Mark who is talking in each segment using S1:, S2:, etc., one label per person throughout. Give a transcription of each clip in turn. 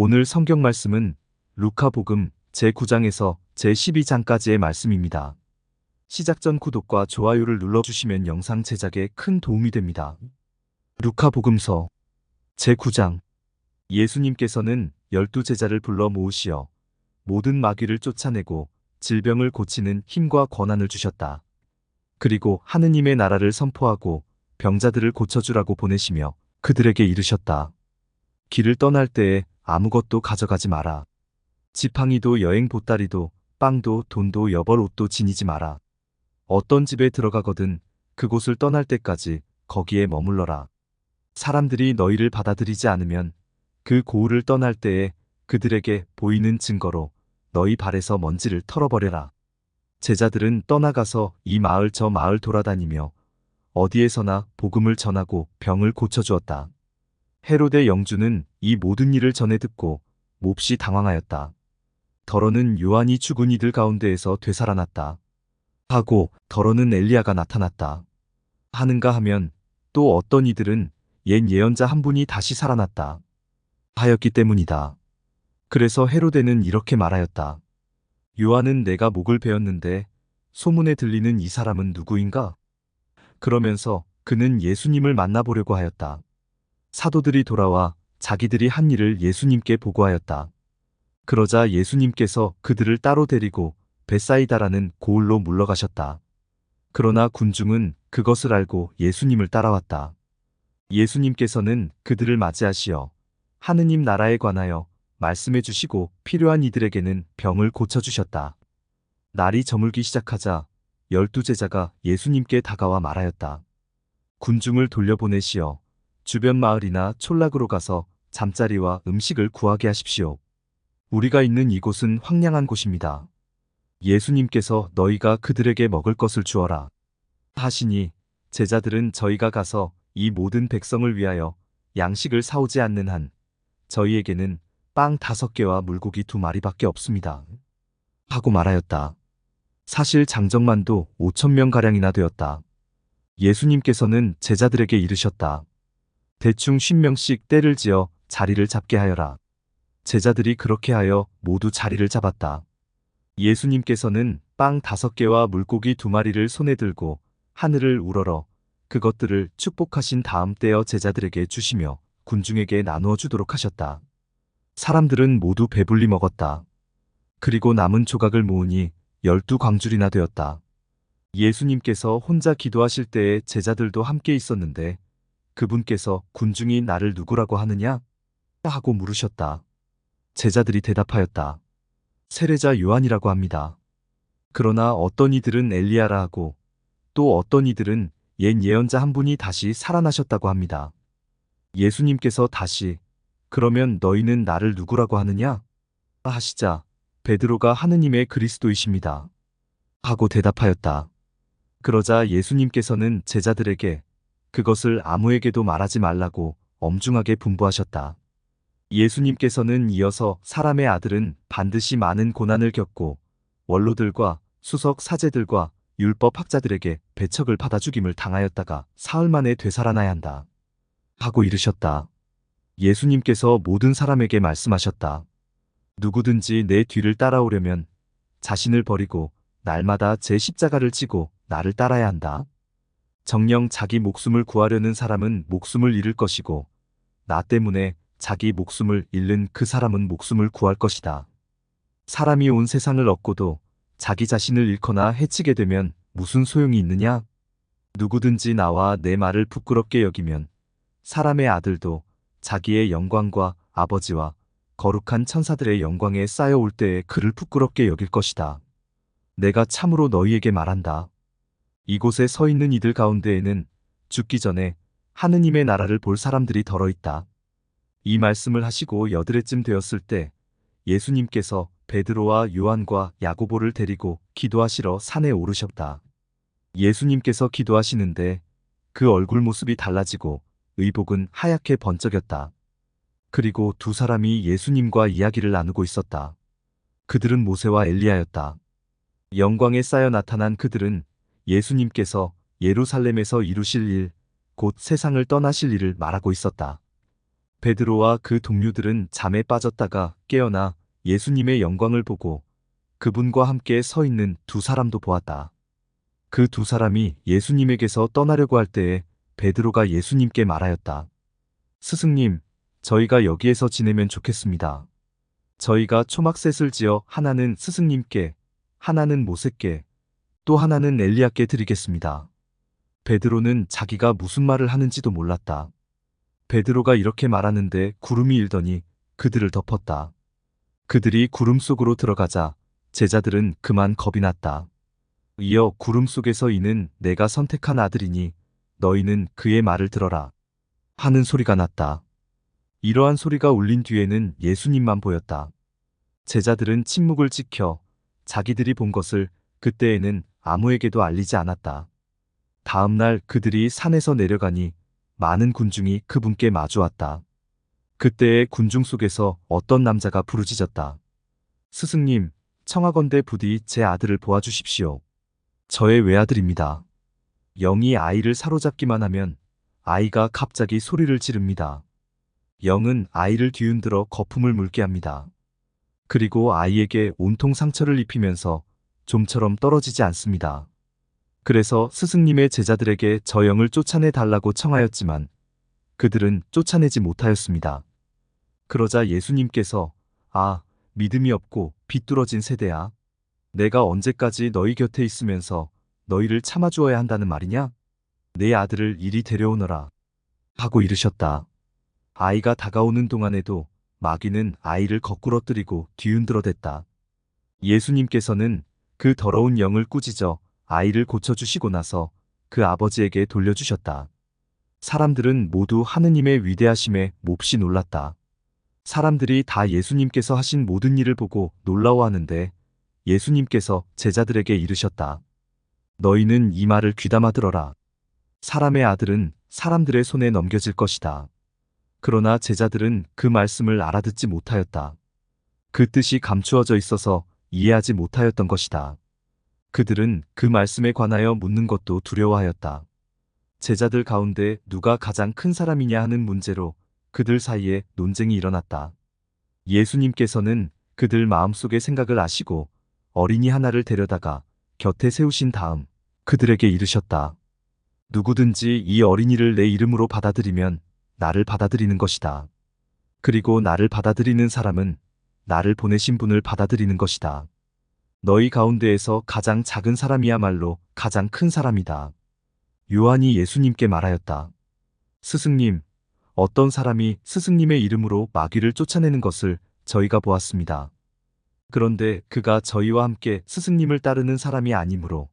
S1: 오늘 성경 말씀은 루카복음 제9장에서 제12장까지의 말씀입니다. 시작 전 구독과 좋아요를 눌러주시면 영상 제작에 큰 도움이 됩니다. 루카복음서 제9장. 예수님께서는 12제자를 불러 모으시어 모든 마귀를 쫓아내고 질병을 고치는 힘과 권한을 주셨다. 그리고 하느님의 나라를 선포하고 병자들을 고쳐주라고 보내시며 그들에게 이르셨다. 길을 떠날 때에 아무것도 가져가지 마라. 지팡이도 여행 보따리도 빵도 돈도 여벌 옷도 지니지 마라. 어떤 집에 들어가거든 그곳을 떠날 때까지 거기에 머물러라. 사람들이 너희를 받아들이지 않으면 그 고을을 떠날 때에 그들에게 보이는 증거로 너희 발에서 먼지를 털어버려라. 제자들은 떠나가서 이 마을 저 마을 돌아다니며 어디에서나 복음을 전하고 병을 고쳐주었다. 헤로데 영주는 이 모든 일을 전해 듣고 몹시 당황하였다. 더러는 요한이 죽은 이들 가운데에서 되살아났다 하고 더러는 엘리야가 나타났다 하는가 하면 또 어떤 이들은 옛 예언자 한 분이 다시 살아났다 하였기 때문이다. 그래서 헤로데는 이렇게 말하였다. 요한은 내가 목을 베었는데 소문에 들리는 이 사람은 누구인가? 그러면서 그는 예수님을 만나보려고 하였다. 사도들이 돌아와 자기들이 한 일을 예수님께 보고하였다. 그러자 예수님께서 그들을 따로 데리고 벳사이다라는 고을로 물러가셨다. 그러나 군중은 그것을 알고 예수님을 따라왔다. 예수님께서는 그들을 맞이하시어 하느님 나라에 관하여 말씀해 주시고 필요한 이들에게는 병을 고쳐주셨다. 날이 저물기 시작하자 12제자가 예수님께 다가와 말하였다. 군중을 돌려보내시어 주변 마을이나 촌락으로 가서 잠자리와 음식을 구하게 하십시오. 우리가 있는 이곳은 황량한 곳입니다. 예수님께서 너희가 그들에게 먹을 것을 주어라 하시니 제자들은 저희가 가서 이 모든 백성을 위하여 양식을 사오지 않는 한 저희에게는 빵 5개와 물고기 2마리밖에 없습니다 하고 말하였다. 사실 장정만도 5,000명가량이나 되었다. 예수님께서는 제자들에게 이르셨다. 대충 50명씩 떼를 지어 자리를 잡게 하여라. 제자들이 그렇게 하여 모두 자리를 잡았다. 예수님께서는 빵 5개와 물고기 2마리를 손에 들고 하늘을 우러러 그것들을 축복하신 다음 떼어 제자들에게 주시며 군중에게 나누어 주도록 하셨다. 사람들은 모두 배불리 먹었다. 그리고 남은 조각을 모으니 12광줄이나 되었다. 예수님께서 혼자 기도하실 때에 제자들도 함께 있었는데 그분께서 군중이 나를 누구라고 하느냐? 하고 물으셨다. 제자들이 대답하였다. 세례자 요한이라고 합니다. 그러나 어떤 이들은 엘리야라 하고 또 어떤 이들은 옛 예언자 한 분이 다시 살아나셨다고 합니다. 예수님께서 다시 그러면 너희는 나를 누구라고 하느냐? 하시자 베드로가 하느님의 그리스도이십니다 하고 대답하였다. 그러자 예수님께서는 제자들에게 그것을 아무에게도 말하지 말라고 엄중하게 분부하셨다. 예수님께서는 이어서 사람의 아들은 반드시 많은 고난을 겪고 원로들과 수석 사제들과 율법 학자들에게 배척을 받아 죽임을 당하였다가 사흘 만에 되살아나야 한다 하고 이르셨다. 예수님께서 모든 사람에게 말씀하셨다. 누구든지 내 뒤를 따라오려면 자신을 버리고 날마다 제 십자가를 지고 나를 따라야 한다. 정녕 자기 목숨을 구하려는 사람은 목숨을 잃을 것이고 나 때문에 자기 목숨을 잃는 그 사람은 목숨을 구할 것이다. 사람이 온 세상을 얻고도 자기 자신을 잃거나 해치게 되면 무슨 소용이 있느냐? 누구든지 나와 내 말을 부끄럽게 여기면 사람의 아들도 자기의 영광과 아버지와 거룩한 천사들의 영광에 쌓여올 때에 그를 부끄럽게 여길 것이다. 내가 참으로 너희에게 말한다. 이곳에 서 있는 이들 가운데에는 죽기 전에 하느님의 나라를 볼 사람들이 덜어 있다. 이 말씀을 하시고 여드레쯤 되었을 때 예수님께서 베드로와 요한과 야고보를 데리고 기도하시러 산에 오르셨다. 예수님께서 기도하시는데 그 얼굴 모습이 달라지고 의복은 하얗게 번쩍였다. 그리고 두 사람이 예수님과 이야기를 나누고 있었다. 그들은 모세와 엘리야였다. 영광에 쌓여 나타난 그들은 예수님께서 예루살렘에서 이루실 일, 곧 세상을 떠나실 일을 말하고 있었다. 베드로와 그 동료들은 잠에 빠졌다가 깨어나 예수님의 영광을 보고 그분과 함께 서 있는 두 사람도 보았다. 그 두 사람이 예수님에게서 떠나려고 할 때에 베드로가 예수님께 말하였다. 스승님, 저희가 여기에서 지내면 좋겠습니다. 저희가 초막셋을 지어 하나는 스승님께, 하나는 모세께, 또 하나는 엘리야께 드리겠습니다. 베드로는 자기가 무슨 말을 하는지도 몰랐다. 베드로가 이렇게 말하는데 구름이 일더니 그들을 덮었다. 그들이 구름 속으로 들어가자 제자들은 그만 겁이 났다. 이어 구름 속에서 이는 내가 선택한 아들이니 너희는 그의 말을 들어라 하는 소리가 났다. 이러한 소리가 울린 뒤에는 예수님만 보였다. 제자들은 침묵을 지켜 자기들이 본 것을 그때에는 아무에게도 알리지 않았다. 다음 날 그들이 산에서 내려가니 많은 군중이 그분께 마주왔다. 그때의 군중 속에서 어떤 남자가 부르짖었다. 스승님, 청하건대 부디 제 아들을 보아주십시오. 저의 외아들입니다. 영이 아이를 사로잡기만 하면 아이가 갑자기 소리를 지릅니다. 영은 아이를 뒤흔들어 거품을 물게 합니다. 그리고 아이에게 온통 상처를 입히면서 좀처럼 떨어지지 않습니다. 그래서 스승님의 제자들에게 저 영을 쫓아내 달라고 청하였지만 그들은 쫓아내지 못하였습니다. 그러자 예수님께서 믿음이 없고 비뚤어진 세대야. 내가 언제까지 너희 곁에 있으면서 너희를 참아주어야 한다는 말이냐? 내 아들을 이리 데려오너라 하고 이르셨다. 아이가 다가오는 동안에도 마귀는 아이를 거꾸러뜨리고 뒤흔들어댔다. 예수님께서는 그 더러운 영을 꾸짖어 아이를 고쳐주시고 나서 그 아버지에게 돌려주셨다. 사람들은 모두 하느님의 위대하심에 몹시 놀랐다. 사람들이 다 예수님께서 하신 모든 일을 보고 놀라워하는데 예수님께서 제자들에게 이르셨다. 너희는 이 말을 귀담아 들어라. 사람의 아들은 사람들의 손에 넘겨질 것이다. 그러나 제자들은 그 말씀을 알아듣지 못하였다. 그 뜻이 감추어져 있어서 이해하지 못하였던 것이다. 그들은 그 말씀에 관하여 묻는 것도 두려워하였다. 제자들 가운데 누가 가장 큰 사람이냐 하는 문제로 그들 사이에 논쟁이 일어났다. 예수님께서는 그들 마음속의 생각을 아시고 어린이 하나를 데려다가 곁에 세우신 다음 그들에게 이르셨다. 누구든지 이 어린이를 내 이름으로 받아들이면 나를 받아들이는 것이다. 그리고 나를 받아들이는 사람은 나를 보내신 분을 받아들이는 것이다. 너희 가운데에서 가장 작은 사람이야말로 가장 큰 사람이다. 요한이 예수님께 말하였다. 스승님, 어떤 사람이 스승님의 이름으로 마귀를 쫓아내는 것을 저희가 보았습니다. 그런데 그가 저희와 함께 스승님을 따르는 사람이 아니므로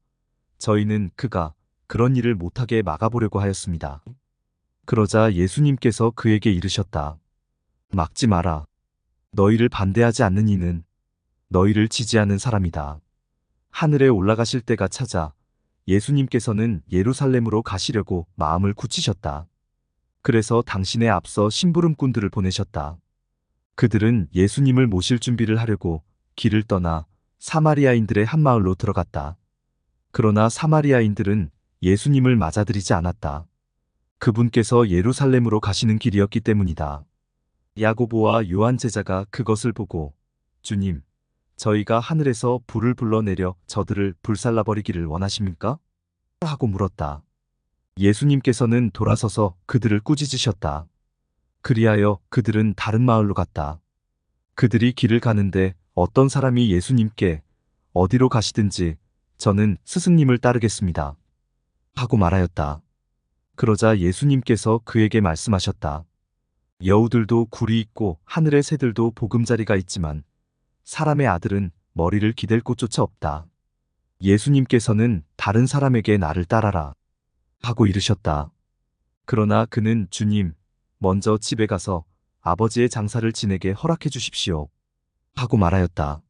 S1: 저희는 그가 그런 일을 못하게 막아보려고 하였습니다. 그러자 예수님께서 그에게 이르셨다. 막지 마라. 너희를 반대하지 않는 이는 너희를 지지하는 사람이다. 하늘에 올라가실 때가 찾아 예수님께서는 예루살렘으로 가시려고 마음을 굳히셨다. 그래서 당신의 앞서 심부름꾼들을 보내셨다. 그들은 예수님을 모실 준비를 하려고 길을 떠나 사마리아인들의 한 마을로 들어갔다. 그러나 사마리아인들은 예수님을 맞아들이지 않았다. 그분께서 예루살렘으로 가시는 길이었기 때문이다. 야고보와 요한 제자가 그것을 보고 주님, 저희가 하늘에서 불을 불러내려 저들을 불살라버리기를 원하십니까? 하고 물었다. 예수님께서는 돌아서서 그들을 꾸짖으셨다. 그리하여 그들은 다른 마을로 갔다. 그들이 길을 가는데 어떤 사람이 예수님께 어디로 가시든지 저는 스승님을 따르겠습니다. 하고 말하였다. 그러자 예수님께서 그에게 말씀하셨다. 여우들도 굴이 있고 하늘의 새들도 보금자리가 있지만 사람의 아들은 머리를 기댈 곳조차 없다. 예수님께서는 다른 사람에게 나를 따라라 하고 이르셨다. 그러나 그는 주님, 먼저 집에 가서 아버지의 장사를 지내게 허락해 주십시오 하고 말하였다.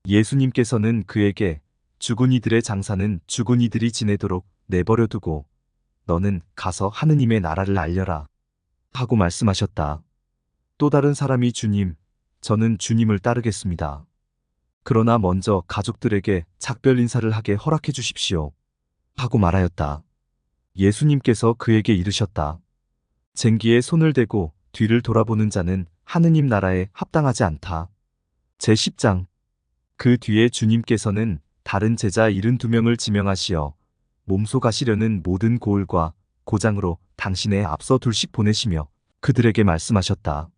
S1: 예수님께서는 그에게 죽은 이들의 장사는 죽은 이들이 지내도록 내버려 두고 너는 가서 하느님의 나라를 알려라 하고 말씀하셨다. 또 다른 사람이 주님, 저는 주님을 따르겠습니다. 그러나 먼저 가족들에게 작별 인사를 하게 허락해 주십시오 하고 말하였다. 예수님께서 그에게 이르셨다. 쟁기에 손을 대고 뒤를 돌아보는 자는 하느님 나라에 합당하지 않다. 제10장. 그 뒤에 주님께서는 다른 제자 72명을 지명하시어 몸소 가시려는 모든 고을과 고장으로 당신의 앞서 둘씩 보내시며 그들에게 말씀하셨다.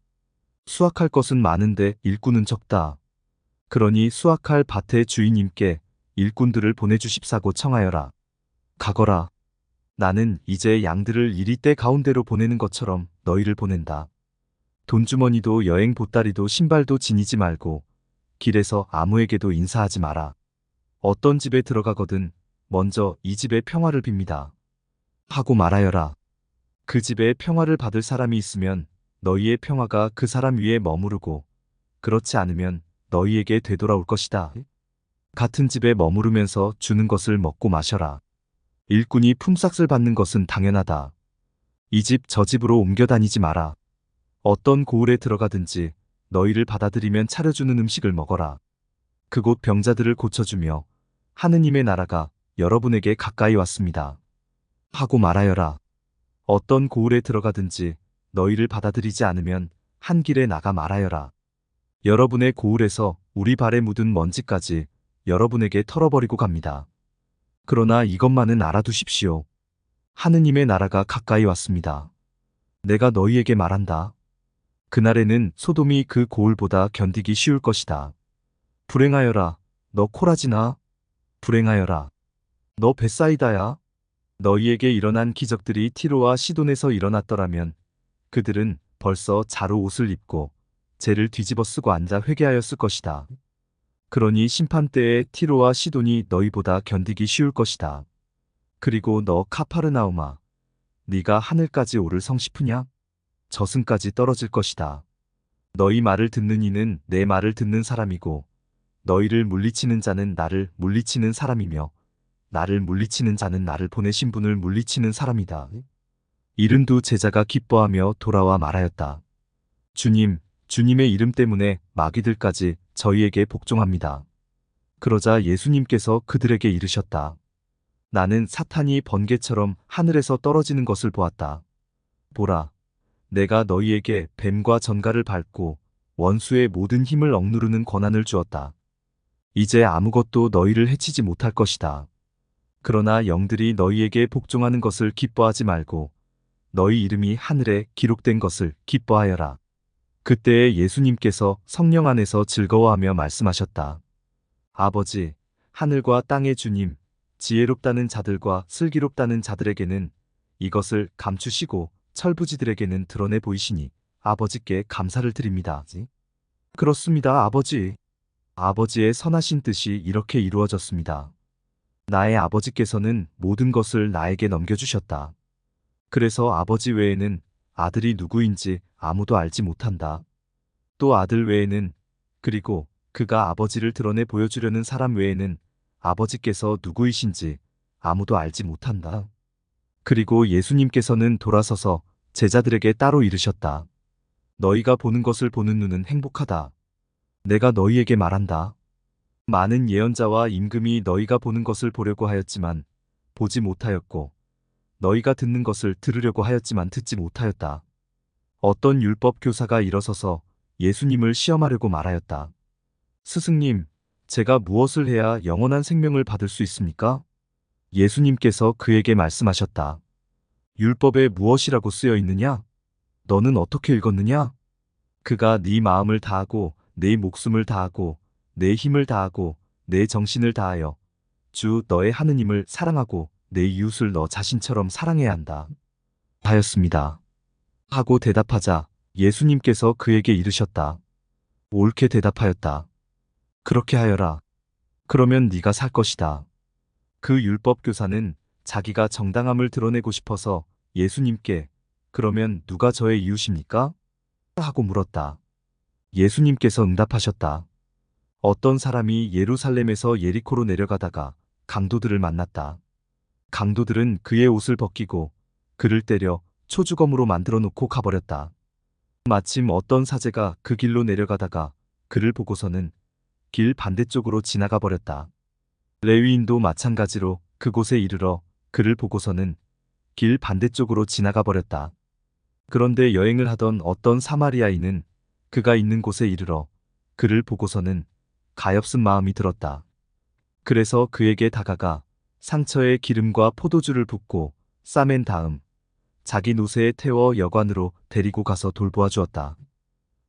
S1: 수확할 것은 많은데 일꾼은 적다. 그러니 수확할 밭의 주인님께 일꾼들을 보내주십사고 청하여라. 가거라. 나는 이제 양들을 이리 때 가운데로 보내는 것처럼 너희를 보낸다. 돈주머니도 여행 보따리도 신발도 지니지 말고 길에서 아무에게도 인사하지 마라. 어떤 집에 들어가거든 먼저 이 집의 평화를 빕니다. 하고 말하여라. 그 집에 평화를 받을 사람이 있으면 너희의 평화가 그 사람 위에 머무르고 그렇지 않으면 너희에게 되돌아올 것이다. 같은 집에 머무르면서 주는 것을 먹고 마셔라. 일꾼이 품삯을 받는 것은 당연하다. 이 집 저 집으로 옮겨 다니지 마라. 어떤 고을에 들어가든지 너희를 받아들이면 차려주는 음식을 먹어라. 그곳 병자들을 고쳐주며 하느님의 나라가 여러분에게 가까이 왔습니다. 하고 말하여라. 어떤 고을에 들어가든지 너희를 받아들이지 않으면 한 길에 나가 말하여라. 여러분의 고을에서 우리 발에 묻은 먼지까지 여러분에게 털어버리고 갑니다. 그러나 이것만은 알아두십시오. 하느님의 나라가 가까이 왔습니다. 내가 너희에게 말한다. 그날에는 소돔이 그 고을보다 견디기 쉬울 것이다. 불행하여라. 너 코라지나. 불행하여라. 너 벳사이다야. 너희에게 일어난 기적들이 티로와 시돈에서 일어났더라면 그들은 벌써 자루 옷을 입고 재를 뒤집어 쓰고 앉아 회개하였을 것이다. 그러니 심판때에 티로와 시돈이 너희보다 견디기 쉬울 것이다. 그리고 너 카파르나움아, 네가 하늘까지 오를 성시프냐? 저승까지 떨어질 것이다. 너희 말을 듣는 이는 내 말을 듣는 사람이고 너희를 물리치는 자는 나를 물리치는 사람이며 나를 물리치는 자는 나를 보내신 분을 물리치는 사람이다. 72 제자가 기뻐하며 돌아와 말하였다. 주님, 주님의 이름 때문에 마귀들까지 저희에게 복종합니다. 그러자 예수님께서 그들에게 이르셨다. 나는 사탄이 번개처럼 하늘에서 떨어지는 것을 보았다. 보라, 내가 너희에게 뱀과 전갈을 밟고 원수의 모든 힘을 억누르는 권한을 주었다. 이제 아무것도 너희를 해치지 못할 것이다. 그러나 영들이 너희에게 복종하는 것을 기뻐하지 말고 너희 이름이 하늘에 기록된 것을 기뻐하여라. 그때에 예수님께서 성령 안에서 즐거워하며 말씀하셨다. 아버지, 하늘과 땅의 주님, 지혜롭다는 자들과 슬기롭다는 자들에게는 이것을 감추시고 철부지들에게는 드러내 보이시니 아버지께 감사를 드립니다. 그렇습니다, 아버지. 아버지의 선하신 뜻이 이렇게 이루어졌습니다. 나의 아버지께서는 모든 것을 나에게 넘겨주셨다. 그래서 아버지 외에는 아들이 누구인지 아무도 알지 못한다. 또 아들 외에는, 그리고 그가 아버지를 드러내 보여주려는 사람 외에는 아버지께서 누구이신지 아무도 알지 못한다. 그리고 예수님께서는 돌아서서 제자들에게 따로 이르셨다. 너희가 보는 것을 보는 눈은 행복하다. 내가 너희에게 말한다. 많은 예언자와 임금이 너희가 보는 것을 보려고 하였지만 보지 못하였고 너희가 듣는 것을 들으려고 하였지만 듣지 못하였다. 어떤 율법 교사가 일어서서 예수님을 시험하려고 말하였다. 스승님, 제가 무엇을 해야 영원한 생명을 받을 수 있습니까? 예수님께서 그에게 말씀하셨다. 율법에 무엇이라고 쓰여 있느냐? 너는 어떻게 읽었느냐? 그가 네 마음을 다하고 내 목숨을 다하고 내 힘을 다하고 내 정신을 다하여 주 너의 하느님을 사랑하고 내 이웃을 너 자신처럼 사랑해야 한다. 하였습니다. 하고 대답하자 예수님께서 그에게 이르셨다. 옳게 대답하였다. 그렇게 하여라. 그러면 네가 살 것이다. 그 율법 교사는 자기가 정당함을 드러내고 싶어서 예수님께 그러면 누가 저의 이웃입니까? 하고 물었다. 예수님께서 응답하셨다. 어떤 사람이 예루살렘에서 예리코로 내려가다가 강도들을 만났다. 강도들은 그의 옷을 벗기고 그를 때려 초주검으로 만들어 놓고 가버렸다. 마침 어떤 사제가 그 길로 내려가다가 그를 보고서는 길 반대쪽으로 지나가 버렸다. 레위인도 마찬가지로 그곳에 이르러 그를 보고서는 길 반대쪽으로 지나가 버렸다. 그런데 여행을 하던 어떤 사마리아인은 그가 있는 곳에 이르러 그를 보고서는 가엾은 마음이 들었다. 그래서 그에게 다가가 상처에 기름과 포도주를 붓고 싸맨 다음 자기 노새에 태워 여관으로 데리고 가서 돌보아 주었다.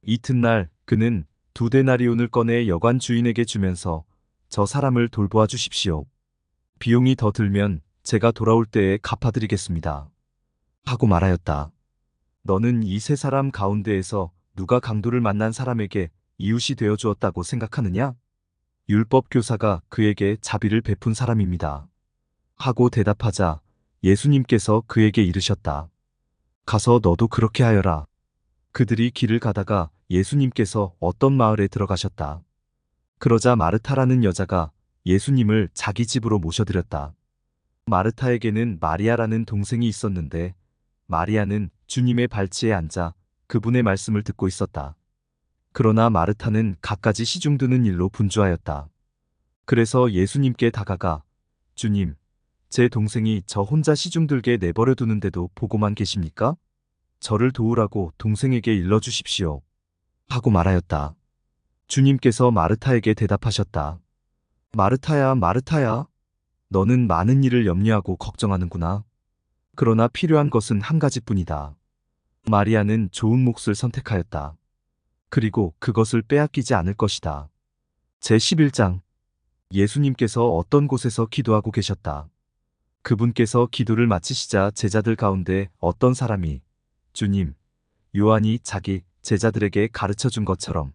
S1: 이튿날 그는 2데나리온을 꺼내 여관 주인에게 주면서 저 사람을 돌보아 주십시오. 비용이 더 들면 제가 돌아올 때에 갚아드리겠습니다. 하고 말하였다. 너는 이 세 사람 가운데에서 누가 강도를 만난 사람에게 이웃이 되어 주었다고 생각하느냐? 율법 교사가 그에게 자비를 베푼 사람입니다. 하고 대답하자 예수님께서 그에게 이르셨다. 가서 너도 그렇게 하여라. 그들이 길을 가다가 예수님께서 어떤 마을에 들어가셨다. 그러자 마르타라는 여자가 예수님을 자기 집으로 모셔드렸다. 마르타에게는 마리아라는 동생이 있었는데 마리아는 주님의 발치에 앉아 그분의 말씀을 듣고 있었다. 그러나 마르타는 갖가지 시중드는 일로 분주하였다. 그래서 예수님께 다가가 주님, 제 동생이 저 혼자 시중들게 내버려 두는데도 보고만 계십니까? 저를 도우라고 동생에게 일러주십시오. 하고 말하였다. 주님께서 마르타에게 대답하셨다. 마르타야, 마르타야. 너는 많은 일을 염려하고 걱정하는구나. 그러나 필요한 것은 한 가지뿐이다. 마리아는 좋은 몫을 선택하였다. 그리고 그것을 빼앗기지 않을 것이다. 제11장. 예수님께서 어떤 곳에서 기도하고 계셨다. 그분께서 기도를 마치시자 제자들 가운데 어떤 사람이 주님, 요한이 자기 제자들에게 가르쳐 준 것처럼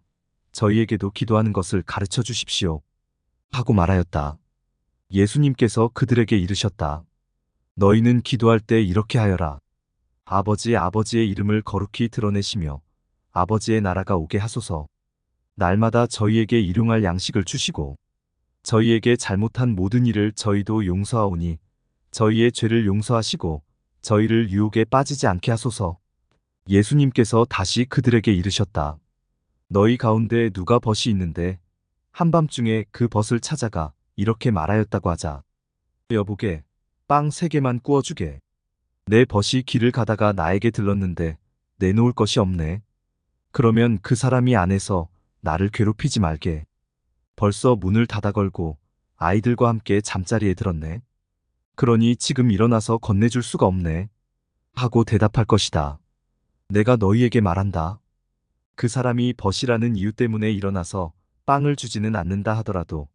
S1: 저희에게도 기도하는 것을 가르쳐 주십시오. 하고 말하였다. 예수님께서 그들에게 이르셨다. 너희는 기도할 때 이렇게 하여라. 아버지의 이름을 거룩히 드러내시며 아버지의 나라가 오게 하소서. 날마다 저희에게 일용할 양식을 주시고 저희에게 잘못한 모든 일을 저희도 용서하오니 저희의 죄를 용서하시고 저희를 유혹에 빠지지 않게 하소서. 예수님께서 다시 그들에게 이르셨다. 너희 가운데 누가 벗이 있는데 한밤중에 그 벗을 찾아가 이렇게 말하였다고 하자. 여보게, 빵 3개만 구워주게. 내 벗이 길을 가다가 나에게 들렀는데 내놓을 것이 없네. 그러면 그 사람이 안에서 나를 괴롭히지 말게. 벌써 문을 닫아 걸고 아이들과 함께 잠자리에 들었네. 그러니 지금 일어나서 건네줄 수가 없네. 하고 대답할 것이다. 내가 너희에게 말한다. 그 사람이 벗이라는 이유 때문에 일어나서 빵을 주지는 않는다 하더라도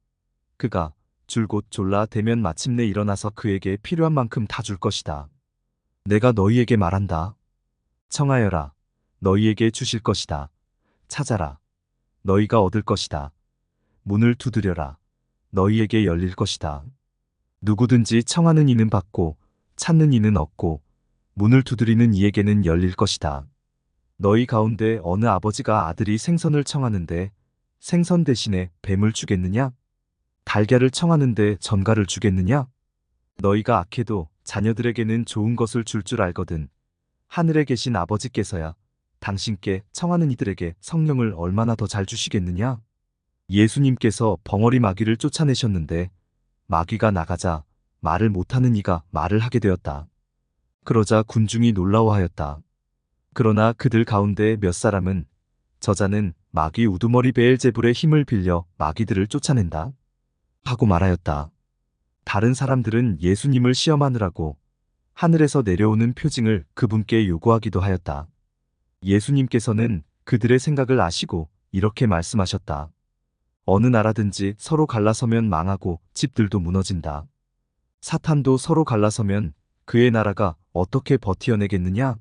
S1: 그가 줄곧 졸라 대면 마침내 일어나서 그에게 필요한 만큼 다 줄 것이다. 내가 너희에게 말한다. 청하여라. 너희에게 주실 것이다. 찾아라. 너희가 얻을 것이다. 문을 두드려라. 너희에게 열릴 것이다. 누구든지 청하는 이는 받고 찾는 이는 얻고 문을 두드리는 이에게는 열릴 것이다. 너희 가운데 어느 아버지가 아들이 생선을 청하는데 생선 대신에 뱀을 주겠느냐? 달걀을 청하는데 전갈을 주겠느냐? 너희가 악해도 자녀들에게는 좋은 것을 줄 줄 알거든. 하늘에 계신 아버지께서야 당신께 청하는 이들에게 성령을 얼마나 더 잘 주시겠느냐? 예수님께서 벙어리 마귀를 쫓아내셨는데 마귀가 나가자 말을 못하는 이가 말을 하게 되었다. 그러자 군중이 놀라워하였다. 그러나 그들 가운데 몇 사람은 저자는 마귀 우두머리 베엘제불의 힘을 빌려 마귀들을 쫓아낸다. 하고 말하였다. 다른 사람들은 예수님을 시험하느라고 하늘에서 내려오는 표징을 그분께 요구하기도 하였다. 예수님께서는 그들의 생각을 아시고 이렇게 말씀하셨다. 어느 나라든지 서로 갈라서면 망하고 집들도 무너진다. 사탄도 서로 갈라서면 그의 나라가 어떻게 버티어내겠느냐?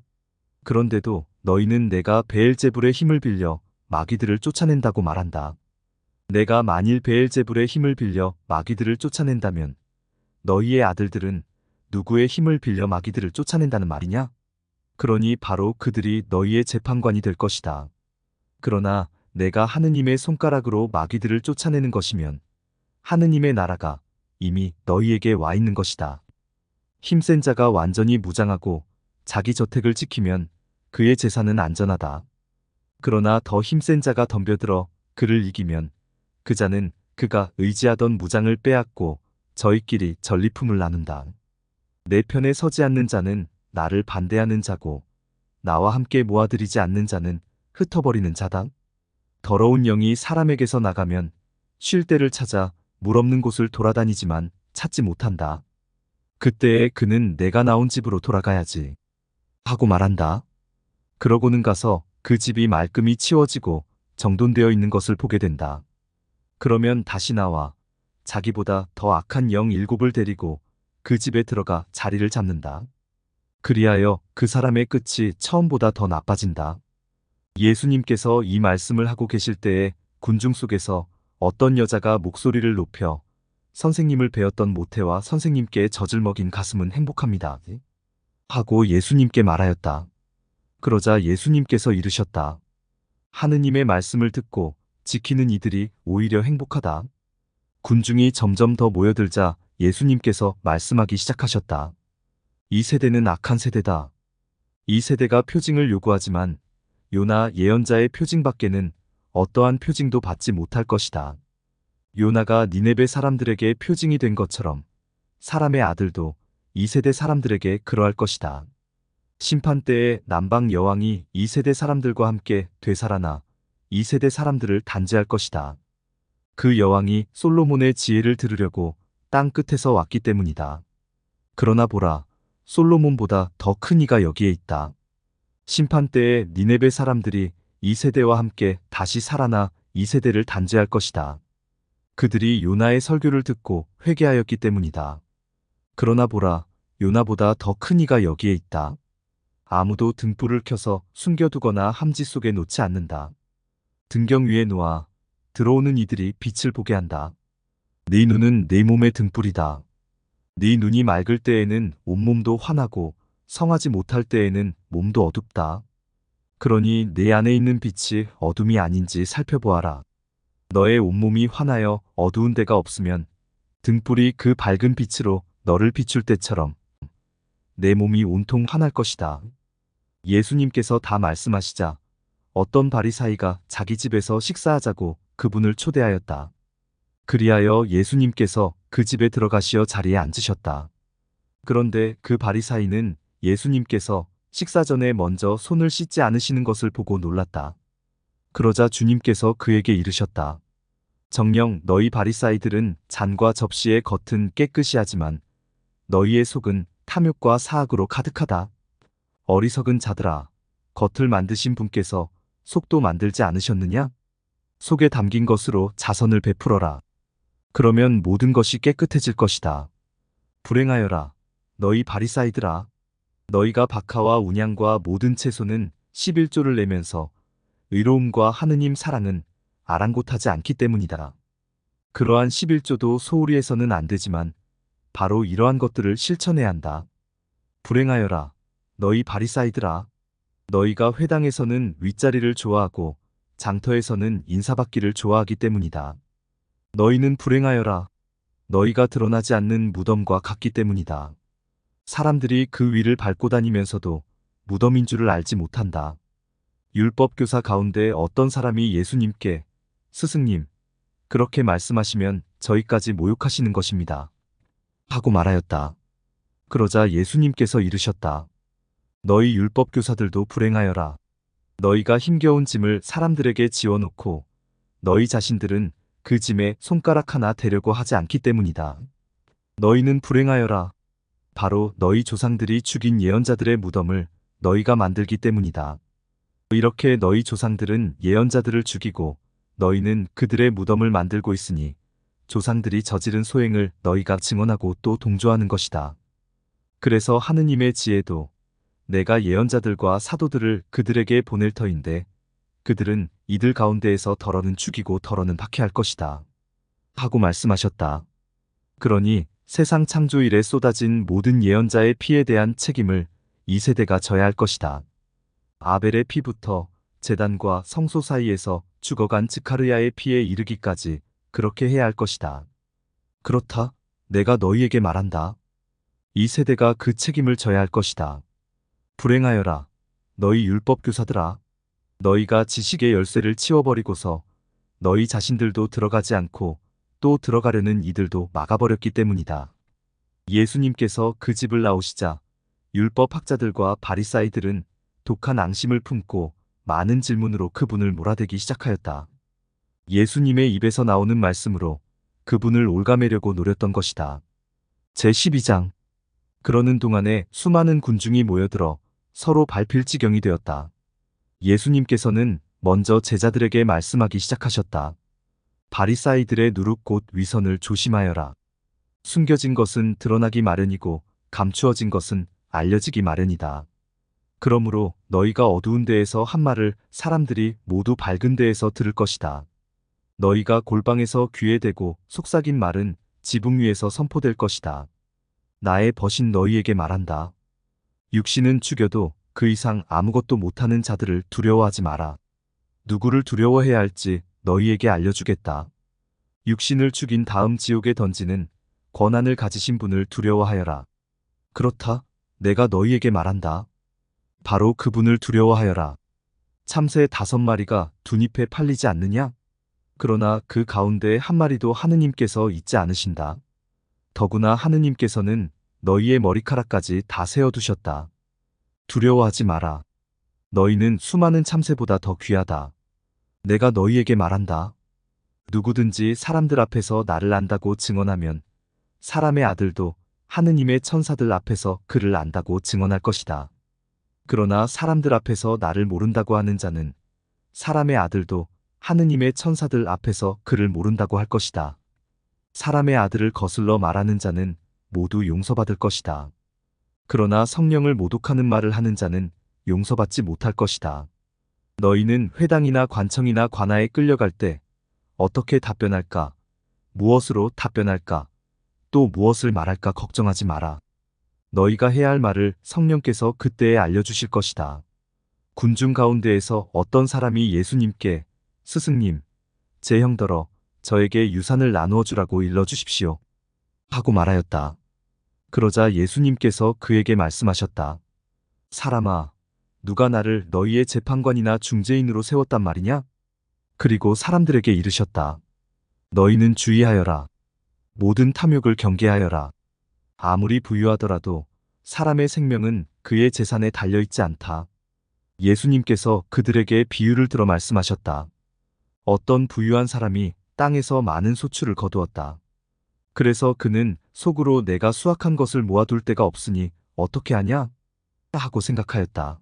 S1: 그런데도 너희는 내가 베엘제불의 힘을 빌려 마귀들을 쫓아낸다고 말한다. 내가 만일 베엘제불의 힘을 빌려 마귀들을 쫓아낸다면 너희의 아들들은 누구의 힘을 빌려 마귀들을 쫓아낸다는 말이냐? 그러니 바로 그들이 너희의 재판관이 될 것이다. 그러나 내가 하느님의 손가락으로 마귀들을 쫓아내는 것이면 하느님의 나라가 이미 너희에게 와 있는 것이다. 힘센 자가 완전히 무장하고 자기 저택을 지키면 그의 재산은 안전하다. 그러나 더 힘센 자가 덤벼들어 그를 이기면 그 자는 그가 의지하던 무장을 빼앗고 저희끼리 전리품을 나눈다. 내 편에 서지 않는 자는 나를 반대하는 자고 나와 함께 모아들이지 않는 자는 흩어버리는 자다. 더러운 영이 사람에게서 나가면 쉴 데를 찾아 물 없는 곳을 돌아다니지만 찾지 못한다. 그때에 그는 내가 나온 집으로 돌아가야지 하고 말한다. 그러고는 가서 그 집이 말끔히 치워지고 정돈되어 있는 것을 보게 된다. 그러면 다시 나와 자기보다 더 악한 영 7을 데리고 그 집에 들어가 자리를 잡는다. 그리하여 그 사람의 끝이 처음보다 더 나빠진다. 예수님께서 이 말씀을 하고 계실 때에 군중 속에서 어떤 여자가 목소리를 높여 선생님을 배웠던 모태와 선생님께 젖을 먹인 가슴은 행복합니다. 하고 예수님께 말하였다. 그러자 예수님께서 이르셨다. 하느님의 말씀을 듣고 지키는 이들이 오히려 행복하다. 군중이 점점 더 모여들자 예수님께서 말씀하기 시작하셨다. 이 세대는 악한 세대다. 이 세대가 표징을 요구하지만 요나 예언자의 표징밖에는 어떠한 표징도 받지 못할 것이다. 요나가 니네베 사람들에게 표징이 된 것처럼 사람의 아들도 이 세대 사람들에게 그러할 것이다. 심판 때에 남방 여왕이 이 세대 사람들과 함께 되살아나 이 세대 사람들을 단죄할 것이다. 그 여왕이 솔로몬의 지혜를 들으려고 땅 끝에서 왔기 때문이다. 그러나 보라, 솔로몬보다 더 큰 이가 여기에 있다. 심판 때에 니네베 사람들이 이 세대와 함께 다시 살아나 이 세대를 단죄할 것이다. 그들이 요나의 설교를 듣고 회개하였기 때문이다. 그러나 보라, 요나보다 더 큰 이가 여기에 있다. 아무도 등불을 켜서 숨겨두거나 함지 속에 놓지 않는다. 등경 위에 놓아 들어오는 이들이 빛을 보게 한다. 네 눈은 네 몸의 등불이다. 네 눈이 맑을 때에는 온몸도 환하고 성하지 못할 때에는 몸도 어둡다. 그러니 내 안에 있는 빛이 어둠이 아닌지 살펴보아라. 너의 온몸이 환하여 어두운 데가 없으면 등불이 그 밝은 빛으로 너를 비출 때처럼 내 몸이 온통 환할 것이다. 예수님께서 다 말씀하시자 어떤 바리사이가 자기 집에서 식사하자고 그분을 초대하였다. 그리하여 예수님께서 그 집에 들어가시어 자리에 앉으셨다. 그런데 그 바리사이는 예수님께서 식사 전에 먼저 손을 씻지 않으시는 것을 보고 놀랐다. 그러자 주님께서 그에게 이르셨다. 정녕 너희 바리사이들은 잔과 접시의 겉은 깨끗이 하지만 너희의 속은 탐욕과 사악으로 가득하다. 어리석은 자들아, 겉을 만드신 분께서 속도 만들지 않으셨느냐? 속에 담긴 것으로 자선을 베풀어라. 그러면 모든 것이 깨끗해질 것이다. 불행하여라, 너희 바리사이들아. 너희가 박하와 운양과 모든 채소는 11조를 내면서 의로움과 하느님 사랑은 아랑곳하지 않기 때문이다. 그러한 11조도 소홀히 해서는 안 되지만 바로 이러한 것들을 실천해야 한다. 불행하여라, 너희 바리사이들아. 너희가 회당에서는 윗자리를 좋아하고 장터에서는 인사받기를 좋아하기 때문이다. 너희는 불행하여라. 너희가 드러나지 않는 무덤과 같기 때문이다. 사람들이 그 위를 밟고 다니면서도 무덤인 줄을 알지 못한다. 율법교사 가운데 어떤 사람이 예수님께 스승님, 그렇게 말씀하시면 저희까지 모욕하시는 것입니다. 하고 말하였다. 그러자 예수님께서 이르셨다. 너희 율법교사들도 불행하여라. 너희가 힘겨운 짐을 사람들에게 지어놓고 너희 자신들은 그 짐에 손가락 하나 대려고 하지 않기 때문이다. 너희는 불행하여라. 바로 너희 조상들이 죽인 예언자들의 무덤을 너희가 만들기 때문이다. 이렇게 너희 조상들은 예언자들을 죽이고 너희는 그들의 무덤을 만들고 있으니 조상들이 저지른 소행을 너희가 증언하고 또 동조하는 것이다. 그래서 하느님의 지혜도 내가 예언자들과 사도들을 그들에게 보낼 터인데 그들은 이들 가운데에서 더러는 죽이고 더러는 박해할 것이다. 하고 말씀하셨다. 그러니 세상 창조 이래 쏟아진 모든 예언자의 피에 대한 책임을 이 세대가 져야 할 것이다. 아벨의 피부터 제단과 성소 사이에서 죽어간 즈카르야의 피에 이르기까지 그렇게 해야 할 것이다. 그렇다. 내가 너희에게 말한다. 이 세대가 그 책임을 져야 할 것이다. 불행하여라. 너희 율법교사들아. 너희가 지식의 열쇠를 치워버리고서 너희 자신들도 들어가지 않고 또 들어가려는 이들도 막아버렸기 때문이다. 예수님께서 그 집을 나오시자 율법학자들과 바리사이들은 독한 앙심을 품고 많은 질문으로 그분을 몰아대기 시작하였다. 예수님의 입에서 나오는 말씀으로 그분을 올가매려고 노렸던 것이다. 제12장. 그러는 동안에 수많은 군중이 모여들어 서로 밟힐 지경이 되었다. 예수님께서는 먼저 제자들에게 말씀하기 시작하셨다. 바리사이들의 누룩 곧 위선을 조심하여라. 숨겨진 것은 드러나기 마련이고 감추어진 것은 알려지기 마련이다. 그러므로 너희가 어두운 데에서 한 말을 사람들이 모두 밝은 데에서 들을 것이다. 너희가 골방에서 귀에 대고 속삭인 말은 지붕 위에서 선포될 것이다. 나의 벗인 너희에게 말한다. 육신은 죽여도 그 이상 아무것도 못하는 자들을 두려워하지 마라. 누구를 두려워해야 할지 너희에게 알려주겠다. 육신을 죽인 다음 지옥에 던지는 권한을 가지신 분을 두려워하여라. 그렇다. 내가 너희에게 말한다. 바로 그분을 두려워하여라. 참새 5마리가 둔잎에 팔리지 않느냐? 그러나 그 가운데 한 마리도 하느님께서 잊지 않으신다. 더구나 하느님께서는 너희의 머리카락까지 다 세어두셨다. 두려워하지 마라. 너희는 수많은 참새보다 더 귀하다. 내가 너희에게 말한다. 누구든지 사람들 앞에서 나를 안다고 증언하면 사람의 아들도 하느님의 천사들 앞에서 그를 안다고 증언할 것이다. 그러나 사람들 앞에서 나를 모른다고 하는 자는 사람의 아들도 하느님의 천사들 앞에서 그를 모른다고 할 것이다. 사람의 아들을 거슬러 말하는 자는 모두 용서받을 것이다. 그러나 성령을 모독하는 말을 하는 자는 용서받지 못할 것이다. 너희는 회당이나 관청이나 관아에 끌려갈 때 어떻게 답변할까? 무엇으로 답변할까? 또 무엇을 말할까 걱정하지 마라. 너희가 해야 할 말을 성령께서 그때에 알려주실 것이다. 군중 가운데에서 어떤 사람이 예수님께 스승님, 제 형더러 저에게 유산을 나누어 주라고 일러주십시오. 하고 말하였다. 그러자 예수님께서 그에게 말씀하셨다. 사람아, 누가 나를 너희의 재판관이나 중재인으로 세웠단 말이냐? 그리고 사람들에게 이르셨다. 너희는 주의하여라. 모든 탐욕을 경계하여라. 아무리 부유하더라도 사람의 생명은 그의 재산에 달려있지 않다. 예수님께서 그들에게 비유를 들어 말씀하셨다. 어떤 부유한 사람이 땅에서 많은 소출을 거두었다. 그래서 그는 속으로 내가 수확한 것을 모아둘 데가 없으니 어떻게 하냐? 하고 생각하였다.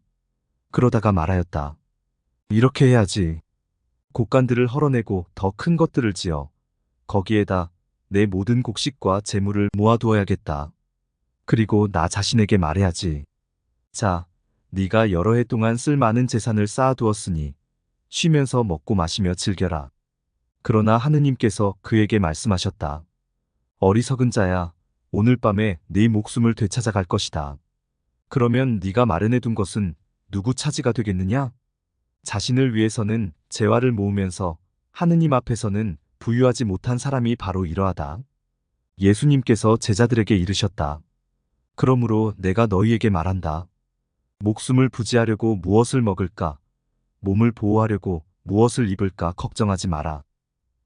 S1: 그러다가 말하였다. 이렇게 해야지. 곡간들을 헐어내고 더 큰 것들을 지어 거기에다 내 모든 곡식과 재물을 모아두어야겠다. 그리고 나 자신에게 말해야지. 자, 네가 여러 해 동안 쓸 많은 재산을 쌓아두었으니 쉬면서 먹고 마시며 즐겨라. 그러나 하느님께서 그에게 말씀하셨다. 어리석은 자야, 오늘 밤에 네 목숨을 되찾아갈 것이다. 그러면 네가 마련해둔 것은 누구 차지가 되겠느냐? 자신을 위해서는 재화를 모으면서 하느님 앞에서는 부유하지 못한 사람이 바로 이러하다. 예수님께서 제자들에게 이르셨다. 그러므로 내가 너희에게 말한다. 목숨을 부지하려고 무엇을 먹을까? 몸을 보호하려고 무엇을 입을까 걱정하지 마라.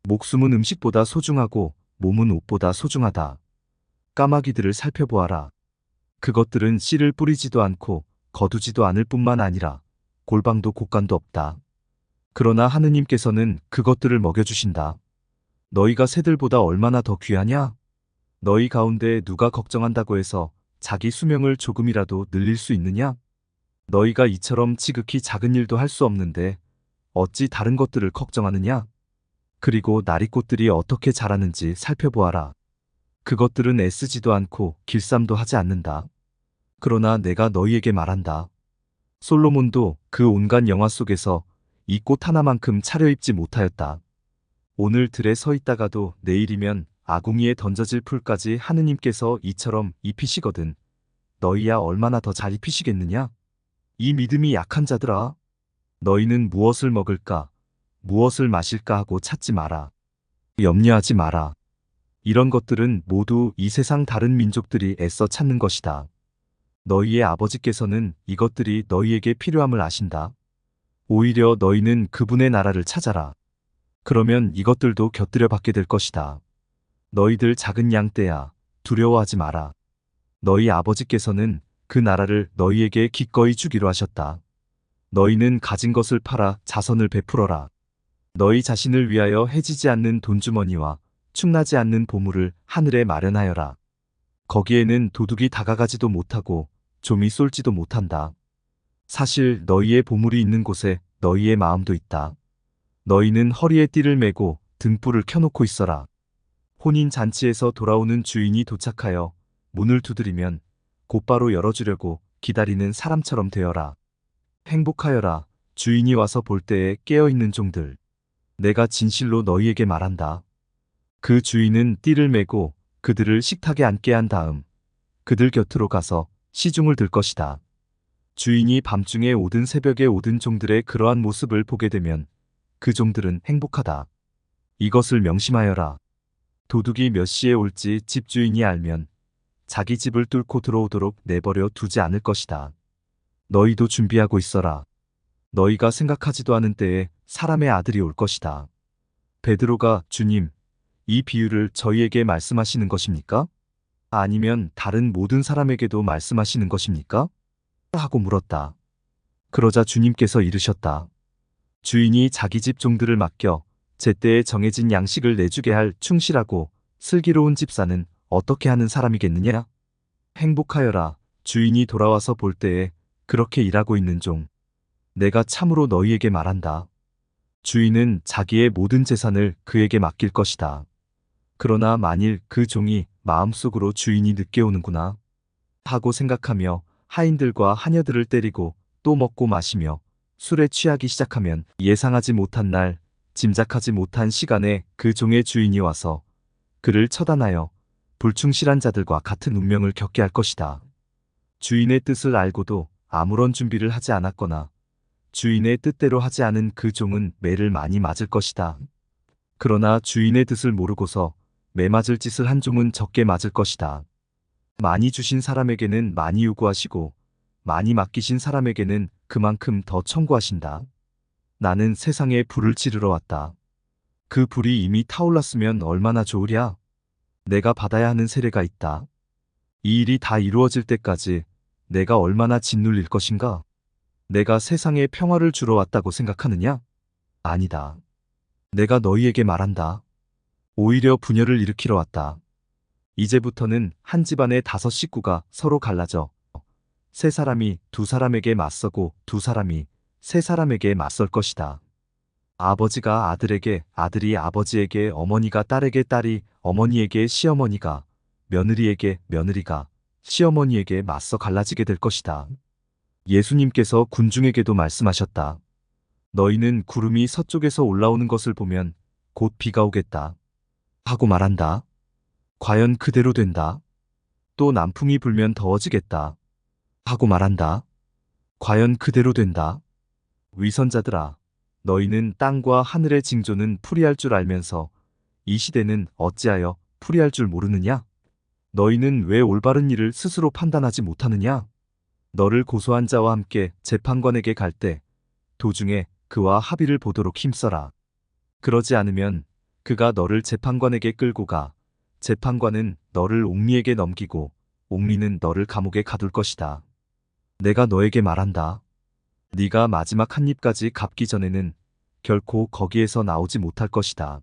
S1: 목숨은 음식보다 소중하고 몸은 옷보다 소중하다. 까마귀들을 살펴보아라. 그것들은 씨를 뿌리지도 않고 거두지도 않을 뿐만 아니라 골방도 곡간도 없다. 그러나 하느님께서는 그것들을 먹여주신다. 너희가 새들보다 얼마나 더 귀하냐? 너희 가운데 누가 걱정한다고 해서 자기 수명을 조금이라도 늘릴 수 있느냐? 너희가 이처럼 지극히 작은 일도 할 수 없는데 어찌 다른 것들을 걱정하느냐? 그리고 나리꽃들이 어떻게 자라는지 살펴보아라. 그것들은 애쓰지도 않고 길쌈도 하지 않는다. 그러나 내가 너희에게 말한다. 솔로몬도 그 온갖 영화 속에서 이 꽃 하나만큼 차려입지 못하였다. 오늘 들에 서 있다가도 내일이면 아궁이에 던져질 풀까지 하느님께서 이처럼 입히시거든. 너희야 얼마나 더 잘 입히시겠느냐? 이 믿음이 약한 자들아. 너희는 무엇을 먹을까? 무엇을 마실까 하고 찾지 마라. 염려하지 마라. 이런 것들은 모두 이 세상 다른 민족들이 애써 찾는 것이다. 너희의 아버지께서는 이것들이 너희에게 필요함을 아신다. 오히려 너희는 그분의 나라를 찾아라. 그러면 이것들도 곁들여 받게 될 것이다. 너희들 작은 양떼야, 두려워하지 마라. 너희 아버지께서는 그 나라를 너희에게 기꺼이 주기로 하셨다. 너희는 가진 것을 팔아 자선을 베풀어라. 너희 자신을 위하여 해지지 않는 돈주머니와 축나지 않는 보물을 하늘에 마련하여라. 거기에는 도둑이 다가가지도 못하고 좀이 쏠지도 못한다. 사실 너희의 보물이 있는 곳에 너희의 마음도 있다. 너희는 허리에 띠를 메고 등불을 켜놓고 있어라. 혼인 잔치에서 돌아오는 주인이 도착하여 문을 두드리면 곧바로 열어주려고 기다리는 사람처럼 되어라. 행복하여라. 주인이 와서 볼 때에 깨어있는 종들. 내가 진실로 너희에게 말한다. 그 주인은 띠를 메고 그들을 식탁에 앉게 한 다음 그들 곁으로 가서 시중을 들 것이다. 주인이 밤중에 오든 새벽에 오든 종들의 그러한 모습을 보게 되면 그 종들은 행복하다. 이것을 명심하여라. 도둑이 몇 시에 올지 집주인이 알면 자기 집을 뚫고 들어오도록 내버려 두지 않을 것이다. 너희도 준비하고 있어라. 너희가 생각하지도 않은 때에 사람의 아들이 올 것이다. 베드로가 주님, 이 비유를 저희에게 말씀하시는 것입니까? 아니면 다른 모든 사람에게도 말씀하시는 것입니까? 하고 물었다. 그러자 주님께서 이르셨다. 주인이 자기 집 종들을 맡겨 제때에 정해진 양식을 내주게 할 충실하고 슬기로운 집사는 어떻게 하는 사람이겠느냐? 행복하여라. 주인이 돌아와서 볼 때에 그렇게 일하고 있는 종. 내가 참으로 너희에게 말한다. 주인은 자기의 모든 재산을 그에게 맡길 것이다. 그러나 만일 그 종이 마음속으로 주인이 늦게 오는구나 하고 생각하며 하인들과 하녀들을 때리고 또 먹고 마시며 술에 취하기 시작하면 예상하지 못한 날, 짐작하지 못한 시간에 그 종의 주인이 와서 그를 처단하여 불충실한 자들과 같은 운명을 겪게 할 것이다. 주인의 뜻을 알고도 아무런 준비를 하지 않았거나 주인의 뜻대로 하지 않은 그 종은 매를 많이 맞을 것이다. 그러나 주인의 뜻을 모르고서 매 맞을 짓을 한 종은 적게 맞을 것이다. 많이 주신 사람에게는 많이 요구하시고 많이 맡기신 사람에게는 그만큼 더 청구하신다. 나는 세상에 불을 지르러 왔다. 그 불이 이미 타올랐으면 얼마나 좋으랴. 내가 받아야 하는 세례가 있다. 이 일이 다 이루어질 때까지 내가 얼마나 짓눌릴 것인가? 내가 세상에 평화를 주러 왔다고 생각하느냐? 아니다. 내가 너희에게 말한다. 오히려 분열을 일으키러 왔다. 이제부터는 한 집안의 5 식구가 서로 갈라져 세 사람이 두 사람에게 맞서고 두 사람이 세 사람에게 맞설 것이다. 아버지가 아들에게, 아들이 아버지에게, 어머니가 딸에게, 딸이 어머니에게, 시어머니가 며느리에게, 며느리가 시어머니에게 맞서 갈라지게 될 것이다. 예수님께서 군중에게도 말씀하셨다. 너희는 구름이 서쪽에서 올라오는 것을 보면 곧 비가 오겠다. 하고 말한다. 과연 그대로 된다. 또 남풍이 불면 더워지겠다. 하고 말한다. 과연 그대로 된다. 위선자들아, 너희는 땅과 하늘의 징조는 풀이할 줄 알면서 이 시대는 어찌하여 풀이할 줄 모르느냐? 너희는 왜 올바른 일을 스스로 판단하지 못하느냐? 너를 고소한 자와 함께 재판관에게 갈 때 도중에 그와 합의를 보도록 힘써라. 그러지 않으면 그가 너를 재판관에게 끌고 가 재판관은 너를 옥리에게 넘기고 옥리는 너를 감옥에 가둘 것이다. 내가 너에게 말한다. 네가 마지막 한 입까지 갚기 전에는 결코 거기에서 나오지 못할 것이다.